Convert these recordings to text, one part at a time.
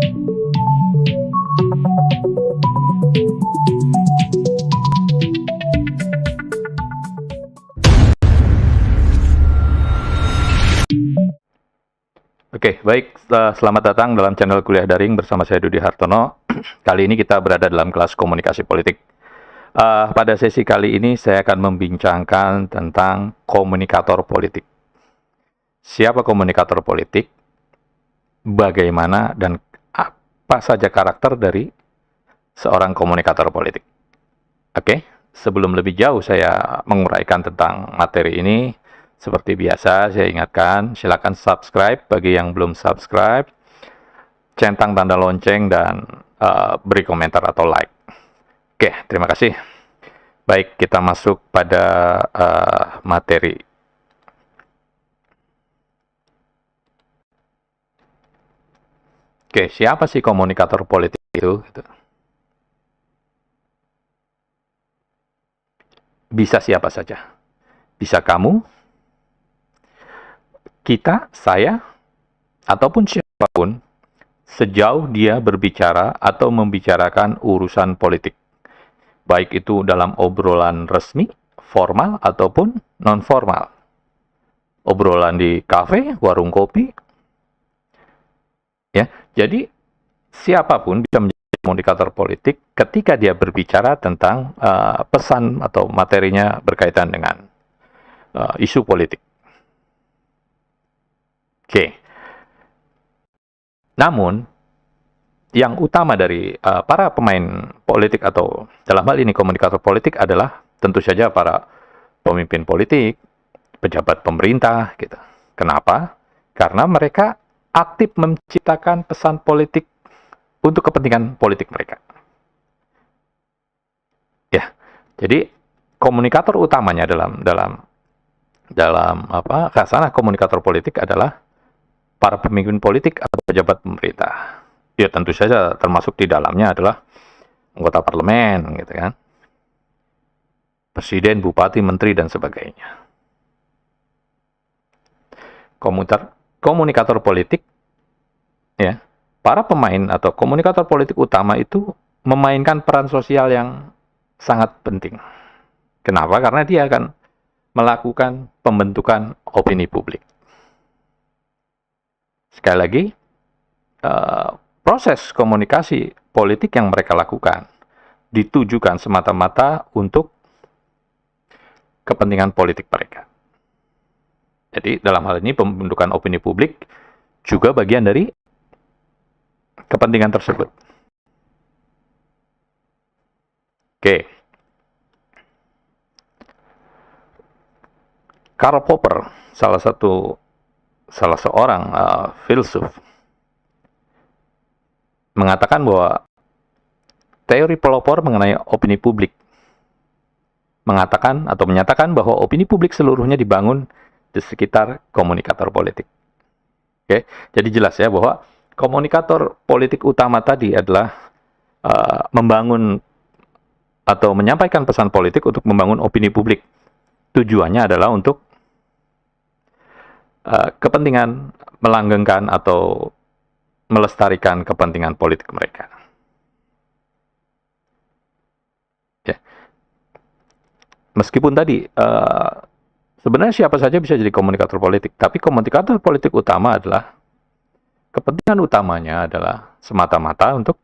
Oke, baik. Selamat datang dalam channel Kuliah Daring bersama saya Dudi Hartono. Kali ini kita berada dalam kelas komunikasi politik. Pada sesi kali ini saya akan membincangkan tentang komunikator politik. Siapa komunikator politik? Bagaimana dan apa saja karakter dari seorang komunikator politik? Oke, sebelum lebih jauh saya menguraikan tentang materi ini, seperti biasa, saya ingatkan, silakan subscribe bagi yang belum subscribe, centang tanda lonceng, dan beri komentar atau like. Oke, terima kasih. Baik, kita masuk pada materi. Oke, siapa sih komunikator politik itu? Bisa siapa saja. Bisa kamu, kita, saya, ataupun siapapun, sejauh dia berbicara atau membicarakan urusan politik. Baik itu dalam obrolan resmi, formal, ataupun non-formal. Obrolan di kafe, warung kopi. Ya, jadi siapapun bisa menjadi komunikator politik ketika dia berbicara tentang pesan atau materinya berkaitan dengan isu politik. Oke. Namun, yang utama dari para pemain politik atau dalam hal ini komunikator politik adalah tentu saja para pemimpin politik, pejabat pemerintah, gitu. Kenapa? Karena mereka aktif menciptakan pesan politik untuk kepentingan politik mereka. Ya, jadi komunikator utamanya dalam khasanah komunikator politik adalah para pemimpin politik atau pejabat pemerintah. Ya tentu saja termasuk di dalamnya adalah anggota parlemen, gitu kan, presiden, bupati, menteri, dan sebagainya. Komunikator politik, ya, para pemain atau komunikator politik utama itu memainkan peran sosial yang sangat penting. Kenapa? Karena dia akan melakukan pembentukan opini publik. Sekali lagi, proses komunikasi politik yang mereka lakukan ditujukan semata-mata untuk kepentingan politik mereka. Jadi dalam hal ini pembentukan opini publik juga bagian dari kepentingan tersebut. Oke. Karl Popper, salah seorang filsuf, mengatakan bahwa teori pelopor mengenai opini publik mengatakan atau menyatakan bahwa opini publik seluruhnya dibangun di sekitar komunikator politik. Oke, jadi jelas ya bahwa komunikator politik utama tadi adalah membangun atau menyampaikan pesan politik untuk membangun opini publik. Tujuannya adalah untuk kepentingan melanggengkan atau melestarikan kepentingan politik mereka. Ya. Meskipun tadi sebenarnya siapa saja bisa jadi komunikator politik, tapi komunikator politik utama adalah kepentingan utamanya adalah semata-mata untuk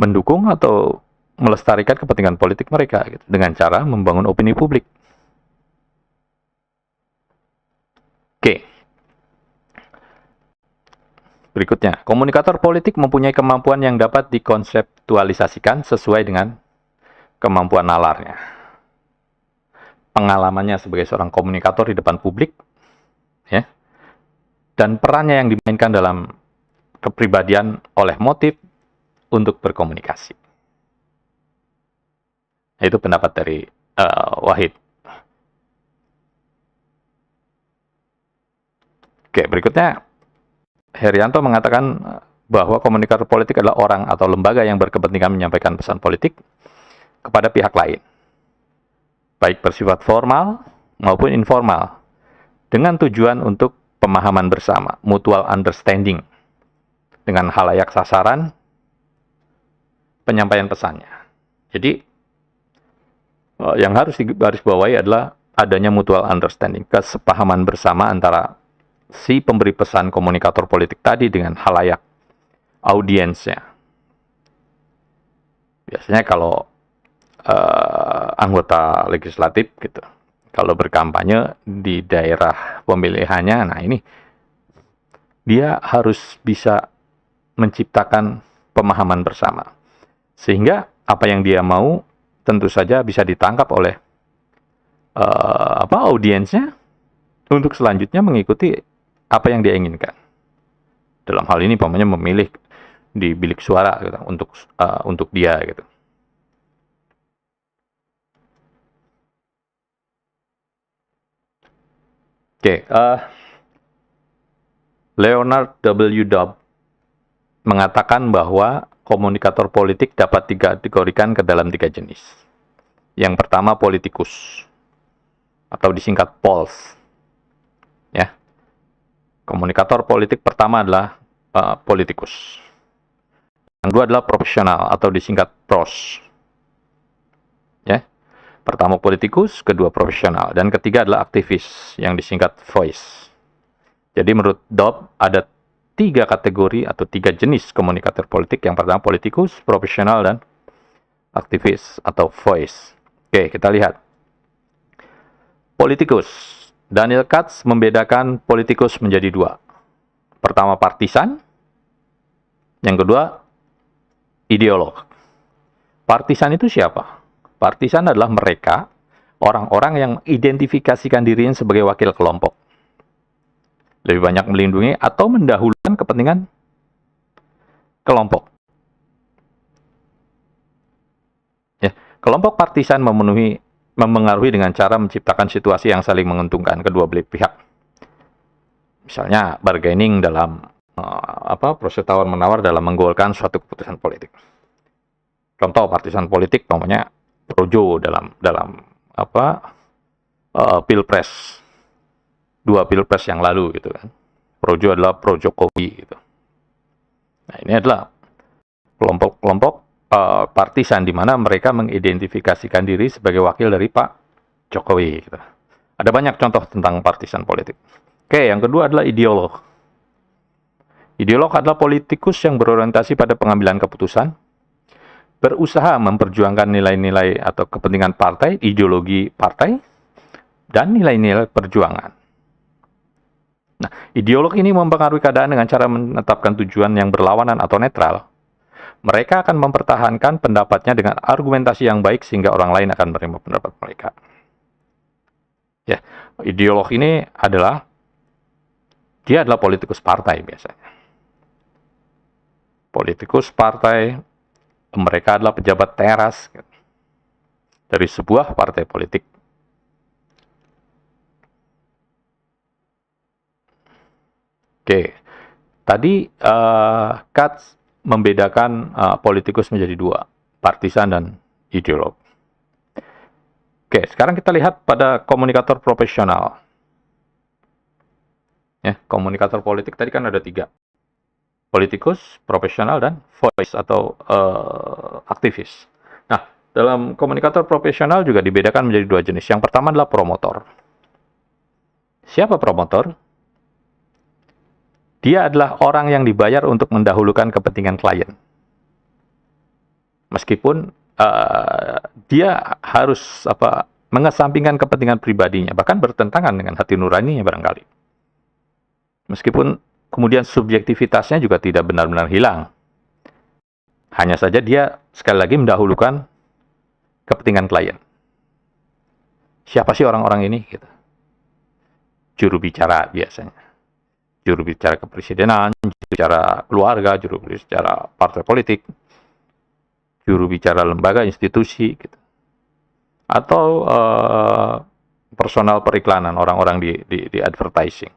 mendukung atau melestarikan kepentingan politik mereka gitu, dengan cara membangun opini publik. Oke. Berikutnya, komunikator politik mempunyai kemampuan yang dapat dikonseptualisasikan sesuai dengan kemampuan nalarnya. Pengalamannya sebagai seorang komunikator di depan publik, ya, dan perannya yang dimainkan dalam kepribadian oleh motif untuk berkomunikasi. Itu pendapat dari Wahid. Oke, berikutnya Herianto mengatakan bahwa komunikator politik adalah orang atau lembaga yang berkepentingan menyampaikan pesan politik kepada pihak lain, baik bersifat formal maupun informal, dengan tujuan untuk pemahaman bersama, mutual understanding. dengan khalayak sasaran penyampaian pesannya. Jadi yang harus digarisbawahi adalah adanya mutual understanding, kesepahaman bersama antara si pemberi pesan komunikator politik tadi dengan khalayak audiensnya. Biasanya kalau anggota legislatif gitu, kalau berkampanye di daerah pemilihannya, nah ini dia harus bisa menciptakan pemahaman bersama, sehingga apa yang dia mau tentu saja bisa ditangkap oleh audiensnya untuk selanjutnya mengikuti apa yang dia inginkan. Dalam hal ini umpamanya memilih di bilik suara gitu, untuk dia gitu. Oke, Leonard W. Dobb mengatakan bahwa komunikator politik dapat dikategorikan ke dalam 3 jenis. Yang pertama politikus, atau disingkat POLS. Ya. Komunikator politik pertama adalah politikus. Yang kedua adalah profesional, atau disingkat PROS. Ya. Pertama politikus, kedua profesional, dan ketiga adalah aktivis yang disingkat voice. Jadi menurut Dobb ada 3 kategori atau 3 jenis komunikator politik. Yang pertama politikus, profesional, dan aktivis atau voice. Oke, kita lihat. Politikus. Daniel Katz membedakan politikus menjadi 2. Pertama partisan, yang kedua ideolog. Partisan itu siapa? Partisan adalah mereka, orang-orang yang identifikasikan dirinya sebagai wakil kelompok. Lebih banyak melindungi atau mendahulukan kepentingan kelompok. Ya, kelompok partisan memengaruhi dengan cara menciptakan situasi yang saling menguntungkan kedua belah pihak. Misalnya bargaining dalam proses tawar-menawar dalam menggolkan suatu keputusan politik. Contoh partisan politik namanya Projo dalam pilpres, 2 pilpres yang lalu gitu kan. Projo adalah pro Jokowi gitu. Nah, ini adalah kelompok-kelompok partisan di mana mereka mengidentifikasikan diri sebagai wakil dari Pak Jokowi gitu. Ada banyak contoh tentang partisan politik. Oke, yang kedua adalah ideolog. Ideolog adalah politikus yang berorientasi pada pengambilan keputusan, berusaha memperjuangkan nilai-nilai atau kepentingan partai, ideologi partai, dan nilai-nilai perjuangan. Nah, ideolog ini mempengaruhi keadaan dengan cara menetapkan tujuan yang berlawanan atau netral. Mereka akan mempertahankan pendapatnya dengan argumentasi yang baik sehingga orang lain akan menerima pendapat mereka. Ya, ideolog ini adalah politikus partai biasanya. Politikus partai, mereka adalah pejabat teras dari sebuah partai politik. Oke, tadi Katz membedakan politikus menjadi 2, partisan dan ideolog. Oke, sekarang kita lihat pada komunikator profesional. Ya, komunikator politik tadi kan ada 3. Politikus, profesional, dan voice atau aktivis. Nah, dalam komunikator profesional juga dibedakan menjadi 2 jenis. Yang pertama adalah promotor. Siapa promotor? Dia adalah orang yang dibayar untuk mendahulukan kepentingan klien. Meskipun dia harus mengesampingkan kepentingan pribadinya, bahkan bertentangan dengan hati nuraninya barangkali. Meskipun kemudian subjektivitasnya juga tidak benar-benar hilang. Hanya saja dia sekali lagi mendahulukan kepentingan klien. Siapa sih orang-orang ini? Gitu. Juru bicara biasanya. Juru bicara kepresidenan, juru bicara keluarga, juru bicara partai politik, juru bicara lembaga, institusi, gitu. Atau personal periklanan, orang-orang di advertising.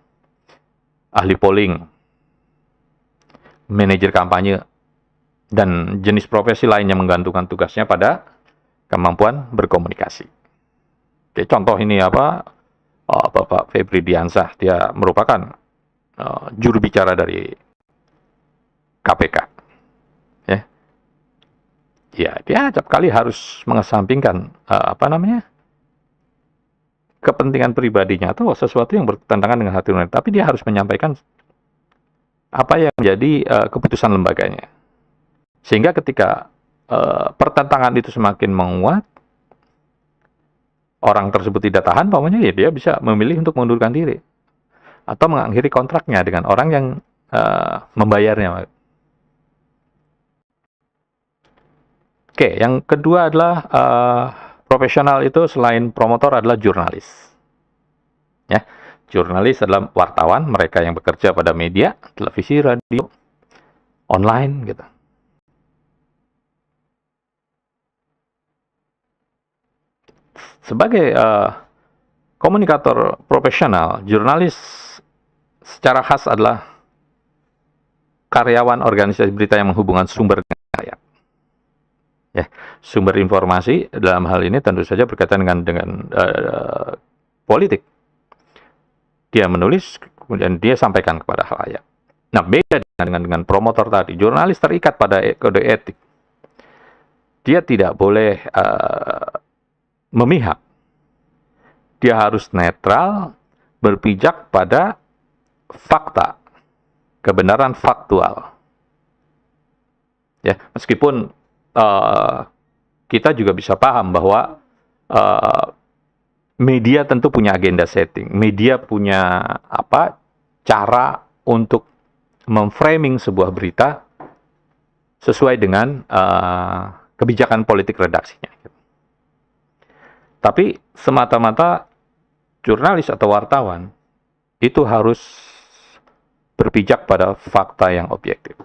Ahli polling, manajer kampanye, dan jenis profesi lainnya menggantungkan tugasnya pada kemampuan berkomunikasi. Oke, contoh ini Bapak Febri Diansah, dia merupakan juru bicara dari ya dia acap kali harus mengesampingkan kepentingan pribadinya atau sesuatu yang bertentangan dengan hati nurani, tapi dia harus menyampaikan apa yang menjadi keputusan lembaganya. Sehingga ketika pertentangan itu semakin menguat, orang tersebut tidak tahan, ya dia bisa memilih untuk mengundurkan diri atau mengakhiri kontraknya dengan orang yang membayarnya. Oke, yang kedua adalah profesional itu selain promotor adalah jurnalis. Ya, jurnalis adalah wartawan, mereka yang bekerja pada media, televisi, radio, online, gitu. Sebagai komunikator profesional, jurnalis secara khas adalah karyawan organisasi berita yang menghubungkan sumber dengan rakyat. Ya, sumber informasi dalam hal ini tentu saja berkaitan dengan politik. Dia menulis, kemudian dia sampaikan kepada khalayak. Nah, beda dengan promotor tadi. Jurnalis terikat pada kode etik. Dia tidak boleh memihak. Dia harus netral, berpijak pada fakta, kebenaran faktual. Ya, meskipun kita juga bisa paham bahwa media tentu punya agenda setting. Media punya cara untuk memframing sebuah berita sesuai dengan kebijakan politik redaksinya. Tapi semata-mata jurnalis atau wartawan itu harus berpijak pada fakta yang objektif.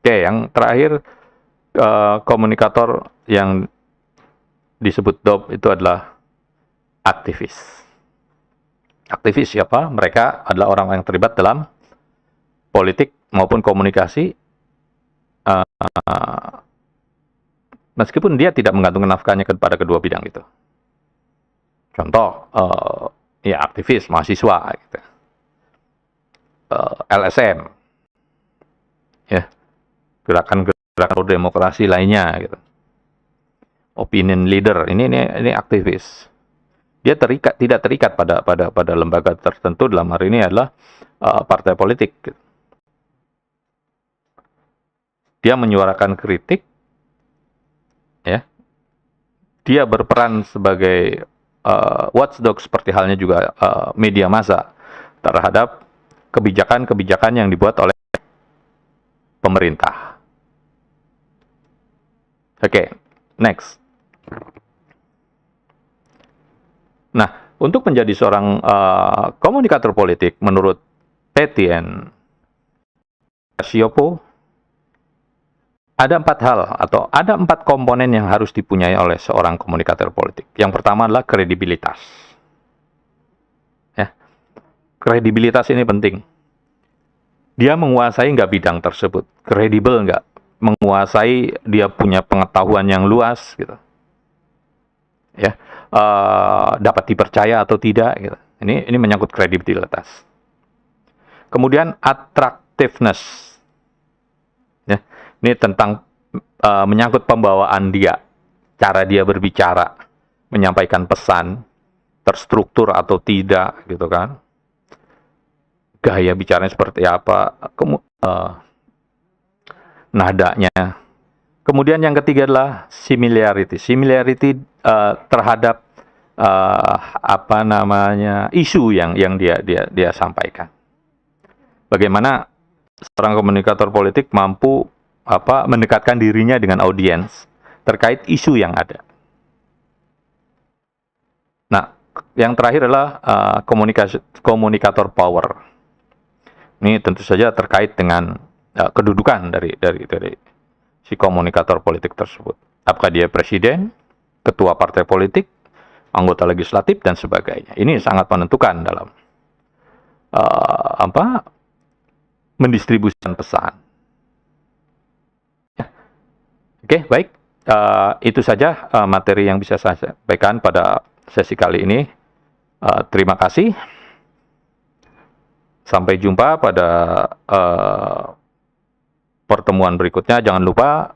Oke, yang terakhir, komunikator yang disebut DOP itu adalah aktivis. Aktivis siapa? Mereka adalah orang yang terlibat dalam politik maupun komunikasi, meskipun dia tidak menggantungkan nafkahnya kepada kedua bidang itu. Contoh, ya aktivis mahasiswa, gitu. LSM, ya, gerakan demokrasi lainnya, gitu. Opinion leader, ini aktivis. Dia tidak terikat pada lembaga tertentu, dalam hari ini adalah partai politik. Gitu. Dia menyuarakan kritik, ya. Dia berperan sebagai watchdog seperti halnya juga media massa terhadap kebijakan-kebijakan yang dibuat oleh pemerintah. Oke, next. Nah, untuk menjadi seorang komunikator politik, menurut Tetian Siopo, ada 4 hal atau ada 4 komponen yang harus dipunyai oleh seorang komunikator politik. Yang pertama adalah kredibilitas. Ya, kredibilitas ini penting. Dia menguasai nggak bidang tersebut, kredibel nggak, menguasai, dia punya pengetahuan yang luas, gitu. Ya, dapat dipercaya atau tidak, gitu. Ini menyangkut kredibilitas. Kemudian attractiveness, ya, ini tentang menyangkut pembawaan dia, cara dia berbicara, menyampaikan pesan, terstruktur atau tidak, gitu kan? Gaya bicaranya seperti apa, nadanya. Kemudian yang ketiga adalah similarity. Similarity terhadap isu yang dia sampaikan. Bagaimana seorang komunikator politik mampu mendekatkan dirinya dengan audiens terkait isu yang ada. Nah, yang terakhir adalah komunikator power. Ini tentu saja terkait dengan kedudukan dari si komunikator politik tersebut. Apakah dia presiden, ketua partai politik, anggota legislatif, dan sebagainya. Ini sangat menentukan dalam mendistribusikan pesan. Ya. Oke, baik. Itu saja materi yang bisa saya sampaikan pada sesi kali ini. Terima kasih. Sampai jumpa pada pertemuan berikutnya. Jangan lupa